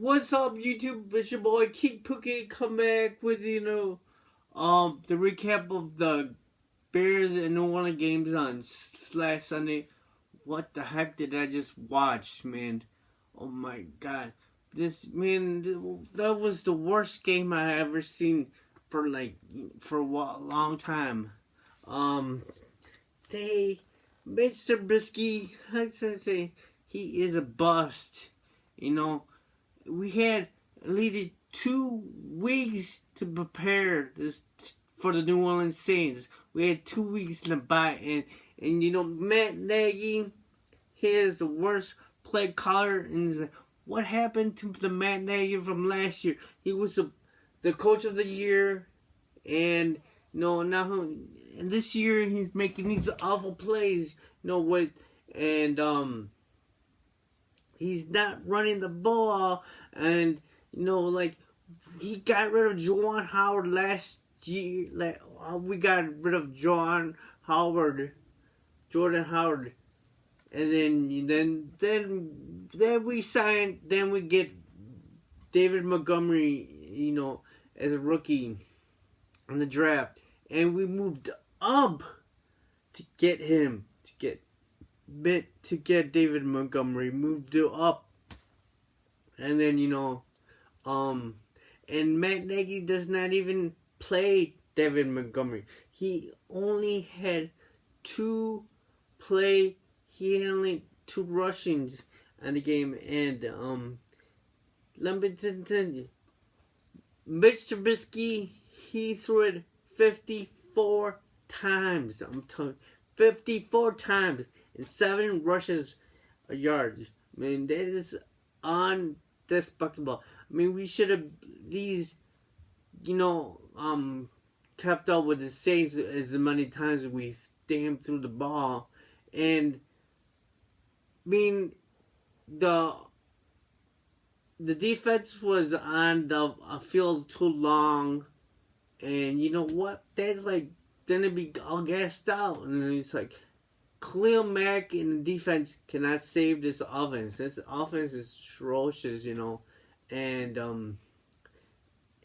What's up, YouTube? It's your boy Keek Pookie. Come back with the recap of the Bears and New Orleans games on last Sunday. What the heck did I just watch, man? Oh my god, that was the worst game I ever seen for a long time. Mitch Trubisky, I say he is a bust. We had needed 2 weeks to prepare this for the New Orleans Saints. We had 2 weeks to buy, and Matt Nagy, he is the worst play caller. And what happened to the Matt Nagy from last year? He was the coach of the year, and now and this year he's making these awful plays. He's not running the ball, and he got rid of Jordan Howard last year. We got rid of Jordan Howard, and then we signed. Then we get David Montgomery, as a rookie in the draft, and we moved up to get him to get David Montgomery, moved up, and then and Matt Nagy does not even play David Montgomery. He only had 2 rushings in the game, and let me tell you, Mitch Trubisky, he threw it 54 times. I'm telling you, 54 times. And 7 rushes a yard. I mean, that is undespicable. I mean, we should have kept up with the Saints as many times as we stamped through the ball. And I mean, the defense was on the field too long, and you know what? That's gonna be all gassed out, and it's like, Khalil Mack in the defense cannot save this offense. This offense is atrocious, and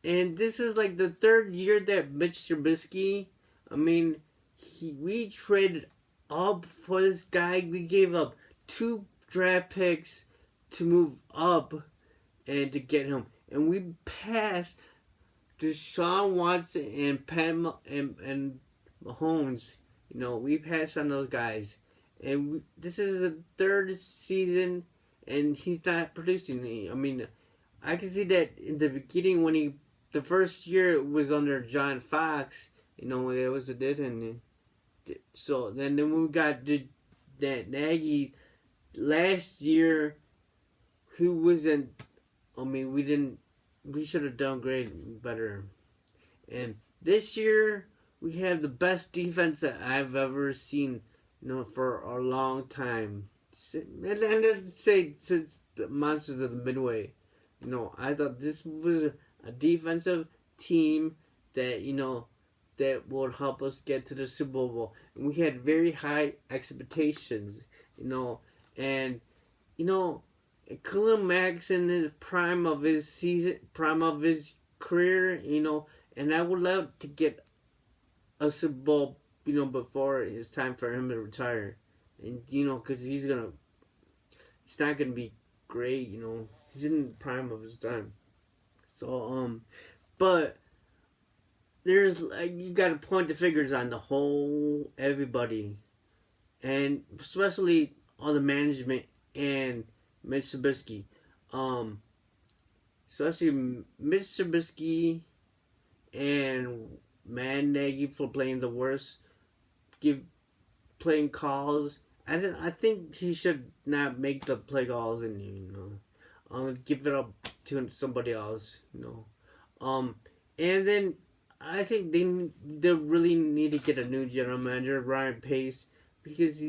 this is the 3rd year that Mitch Trubisky. I mean, we traded up for this guy. We gave up 2 draft picks to move up and to get him, and we passed Deshaun Watson and Mahomes. We passed on those guys, and this is the 3rd season, and he's not producing. I mean, I can see that in the beginning when the first year it was under John Fox. It was a different. So then we got that Nagy last year, who wasn't. I mean, we should have done great better, and this year we have the best defense that I've ever seen, for a long time. And let's say since the Monsters of the Midway. I thought this was a defensive team that, that would help us get to the Super Bowl. And we had very high expectations, and, Khalil Mack's in the prime of his career, and I would love to get a Super Bowl, before it's time for him to retire. And, because he's not gonna be great, he's in the prime of his time. So, but there's, you gotta point the fingers on the whole, everybody. And especially all the management and Mitch Trubisky. Especially Mitch Trubisky and Matt Nagy for playing the worst, playing calls. I think he should not make the play calls and give it up to somebody else. And then I think they really need to get a new general manager, Ryan Pace, because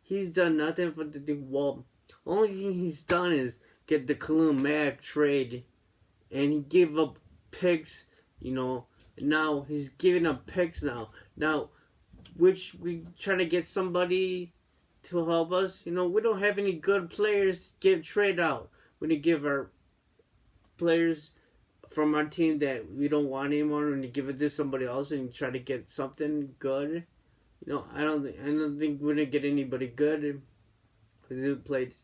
he's done nothing for the well. Only thing he's done is get the Khalil Mack trade, and he gave up picks. Now he's giving up picks now, which we try to get somebody to help us. We don't have any good players to get trade out. We need to give our players from our team that we don't want anymore, and you give it to somebody else and you try to get something good. I don't think we're gonna get anybody good because it played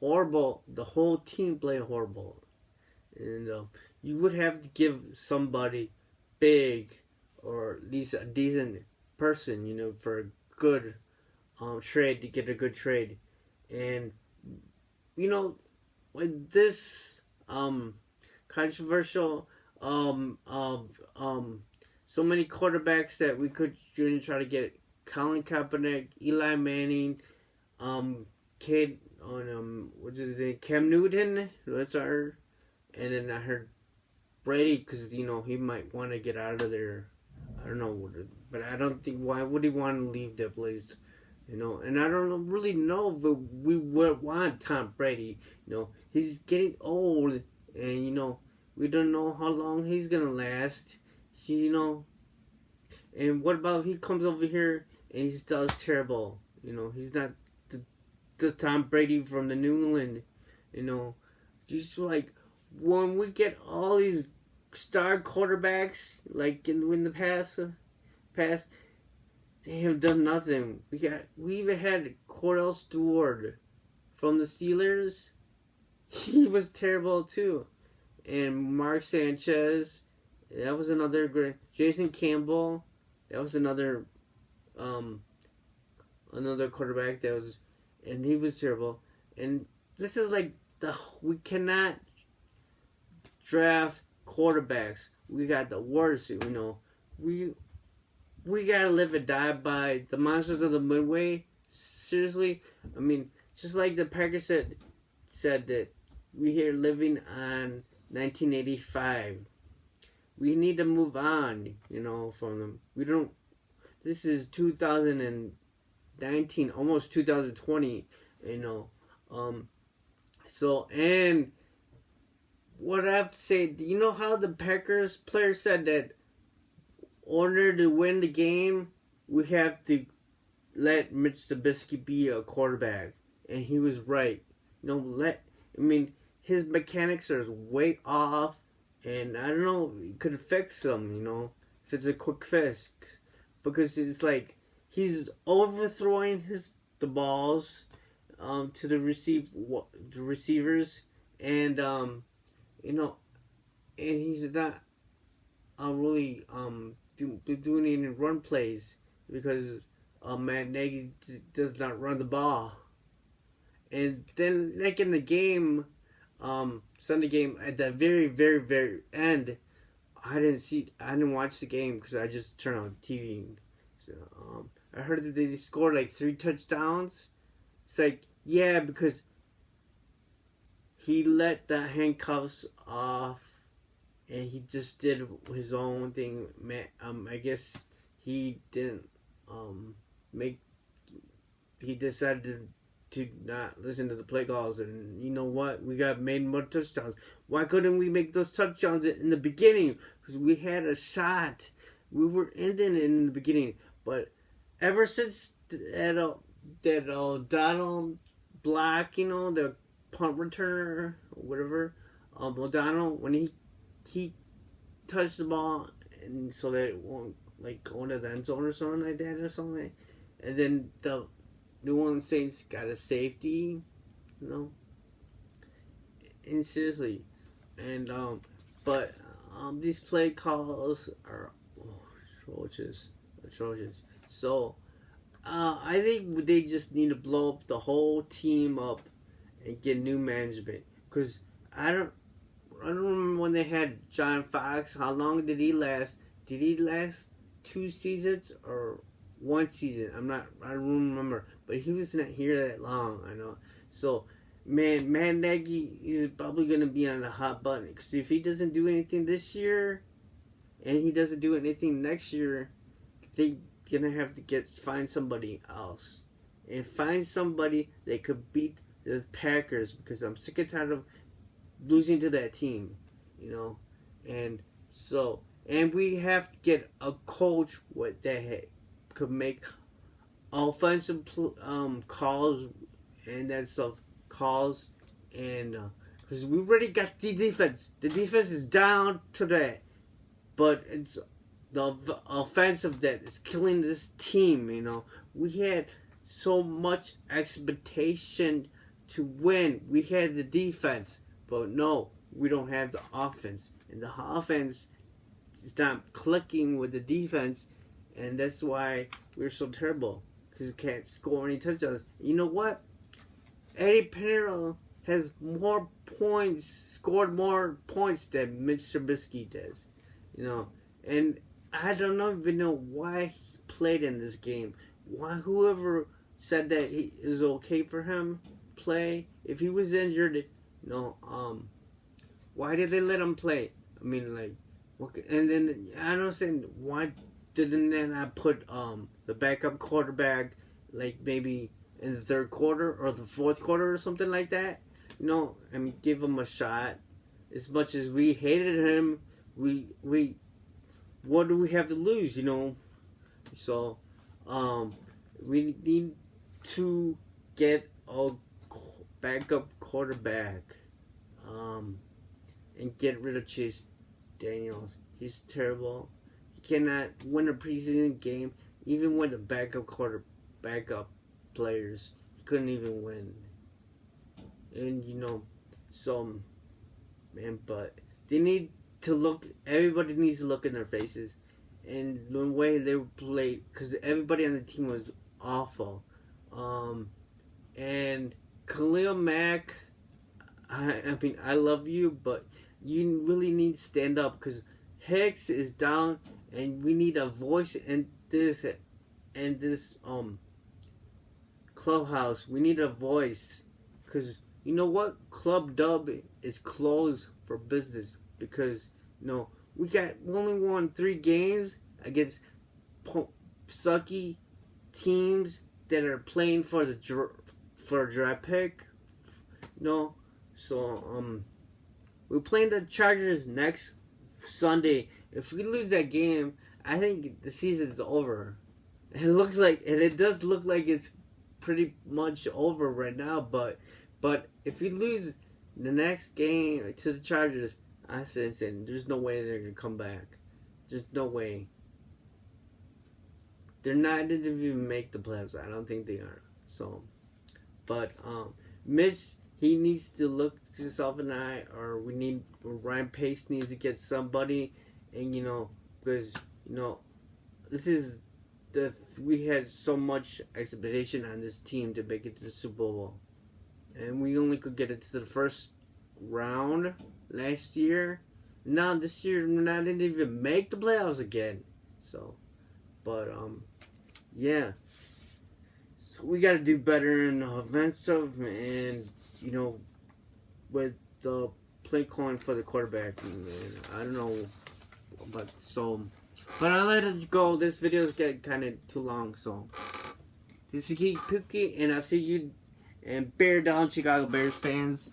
horrible. The whole team played horrible, and you would have to give somebody big or at least a decent person, for a good trade to get a good trade, and with this controversial so many quarterbacks that we could try to get Colin Kaepernick, Eli Manning, kid on what is his name, Cam Newton. That's our, and then I heard Brady because he might want to get out of there. I don't know, but I don't think why would he want to leave that place. And I don't really know if we would want Tom Brady. He's getting old, and we don't know how long he's gonna last. And what about he comes over here and he does terrible? He's not the Tom Brady from the New England. Just like when we get all these star quarterbacks, like in the past, they have done nothing. We even had Cordell Stewart from the Steelers. He was terrible too. And Mark Sanchez, that was another great. Jason Campbell, that was another quarterback that was, and he was terrible. And this is like we cannot draft quarterbacks. We got the worst. We gotta live and die by the monsters of the Midway. Seriously, I mean, just like the Packers said that we here living on 1985. We need to move on, from them. We don't. This is 2019, almost 2020, So, and what I have to say, how the Packers player said that in order to win the game, we have to let Mitch Trubisky be a quarterback, and he was right. His mechanics are way off, and I don't know, you could fix them, if it's a quick fix, because it's like he's overthrowing the balls to the receivers, and and he's not really doing any run plays because Matt Nagy does not run the ball. And then, like in the game, Sunday game, at the very, very, very end, I didn't watch the game because I just turned on the TV. So, I heard that they scored like 3 touchdowns. It's like, yeah, because he let the handcuffs off and he just did his own thing. I guess he didn't he decided to not listen to the play calls, and you know what? We got made more touchdowns. Why couldn't we make those touchdowns in the beginning? Because we had a shot. We were ending in the beginning, but ever since that Donald Black, the punt returner or whatever, O'Donnell, when he touched the ball, and so that it won't go into the end zone or something like that or something, and then the New Orleans Saints got a safety, and seriously, and but these play calls are atrocious. So I think they just need to blow up the whole team up and get new management, because I don't remember when they had John Fox. How long did he last? Did he last 2 seasons or 1 season? I don't remember. But he was not here that long, I know. So, Matt Nagy is probably going to be on the hot button. Because if he doesn't do anything this year, and he doesn't do anything next year, they're going to have to find somebody else. And find somebody that could beat the Packers. Because I'm sick and tired of losing to that team. And so, and we have to get a coach that could make offensive calls and that stuff, and because we already got the defense. The defense is down today, but it's the offensive that is killing this team. You know, we had so much expectation to win. We had the defense, but no, we don't have the offense, and the offense is not clicking with the defense, and that's why we're so terrible, because we can't score any touchdowns. You know what? Eddie Pinero has more points, scored more points than Mitch Trubisky does. You know, and I don't even know why he played in this game. Why whoever said that it was okay for him play if he was injured? Why did they let him play? I mean, like, and then I don't understand why didn't they not put the backup quarterback like maybe in the third quarter or the fourth quarter or something like that? You know, and give him a shot. As much as we hated him, we what do we have to lose? You know, so we need to get a backup quarterback and get rid of Chase Daniels. He's terrible. He cannot win a preseason game, even with the backup players. He couldn't even win. And you know, so man, but they need to look. Everybody needs to look in their faces, and the way they played, because everybody on the team was awful. And Khalil Mack, I mean, I love you, but you really need to stand up, because Hicks is down, and we need a voice in this clubhouse. We need a voice, because you know what? Club Dub is closed for business, because you know we only won 3 games against sucky teams that are playing for a draft pick. No, so we're playing the Chargers next Sunday. If we lose that game, I think the season's over. And it does look like it's pretty much over right now. But if we lose the next game to the Chargers, I said there's no way they're gonna come back. There's no way. They're not going to even make the playoffs. I don't think they are. So, but Mitch, he needs to look himself in the eye, or Ryan Pace needs to get somebody, and you know, because you know, we had so much expectation on this team to make it to the Super Bowl, and we only could get it to the first round last year. Now this year we're not going to even make the playoffs again. So, but yeah, so we got to do better in offensive, and you know, with the play calling for the quarterback. Man, I don't know, but I'll let it go. This video's getting kind of too long, so this is Geek Pookie, and I'll see you and bear down, Chicago Bears fans.